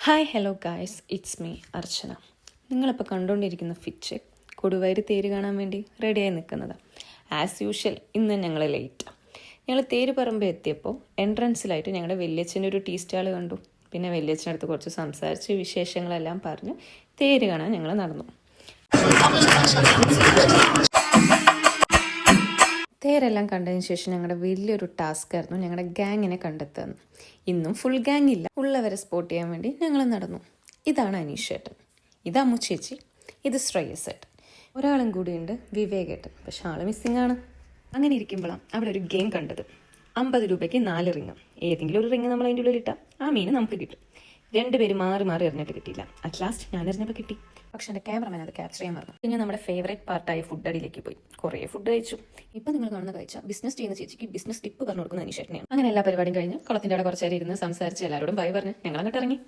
Hi hello guys, it's me Archana. നിങ്ങളിപ്പോൾ കണ്ടുകൊണ്ടിരിക്കുന്ന Fitch കൊടുവയര് തേര് കാണാൻ വേണ്ടി റെഡിയായി നിൽക്കുന്നത്. ആസ് യൂഷ്വൽ ഇന്ന് ഞങ്ങൾ ലേറ്റ്. ഞങ്ങൾ തേര് പറമ്പ് എത്തിയപ്പോൾ എൻട്രൻസിലായിട്ട് ഞങ്ങളുടെ വല്യച്ഛൻ്റെ ഒരു ടീ സ്റ്റാൾ കണ്ടു. പിന്നെ വല്യച്ഛനടുത്ത് കുറച്ച് സംസാരിച്ച് വിശേഷങ്ങളെല്ലാം പറഞ്ഞ് തേര് കാണാൻ ഞങ്ങൾ നടന്നു. തേരെല്ലാം കണ്ടതിന് ശേഷം ഞങ്ങളുടെ വലിയൊരു ടാസ്ക് ആയിരുന്നു ഞങ്ങളുടെ ഗ്യാങ്ങിനെ കണ്ടെത്തുന്നത്. ഇന്നും ഫുൾ ഗ്യാങ് ഇല്ല, ഉള്ളവരെ സ്പോട്ട് ചെയ്യാൻ വേണ്ടി ഞങ്ങൾ നടന്നു. ഇതാണ് അനീഷേട്ടൻ, ഇത് അമ്മു ചേച്ചി, ഇത് ശ്രേയസേട്ടൻ, ഒരാളും കൂടിയുണ്ട് വിവേകേട്ടൻ, പക്ഷെ ആള് മിസ്സിംഗ് ആണ്. അങ്ങനെ ഇരിക്കുമ്പോഴാണ് അവിടെ ഒരു ഗെയിം കണ്ടത്. 50 രൂപയ്ക്ക് 4 റിങ്. ഏതെങ്കിലും ഒരു റിങ് നമ്മൾ അതിൻ്റെ ഉള്ളിൽ ഇട്ടാൽ ആ മീൻ നമുക്ക് കിട്ടും. 2 പേര് മാറി മാറി എറിഞ്ഞിട്ട് കിട്ടിയില്ല. അറ്റ് ലാസ്റ്റ് ഞാൻ എറിഞ്ഞപ്പോൾ കിട്ടി. പക്ഷെ എൻ്റെ ക്യാമറമാൻ അത് ക്യാപ്ചർ ചെയ്യാൻ മറന്നു. പിന്നെ നമ്മുടെ ഫേവറേറ്റ് പാർട്ടായ ഫുഡ് അടിയിലേക്ക് പോയി കുറേ ഫുഡ് കഴിച്ചു. ഇപ്പം നിങ്ങൾ കാണുന്ന കഴിച്ച ബിസിനസ് ചെയ്യുന്ന ചേച്ചിക്ക് ബിസിനസ് ടിപ്പ് പറഞ്ഞു കൊടുക്കുന്ന അനീഷേട്ടനെയാണ്. അങ്ങനെ എല്ലാ പരിപാടിയും കഴിഞ്ഞ് കുളത്തിൻ്റെ അവിടെ കുറച്ച് നേരം ഇരുന്ന് സംസാരിച്ച് എല്ലാവരോടും ബൈ പറഞ്ഞ് ഞങ്ങൾ അങ്ങോട്ട് ഇറങ്ങി.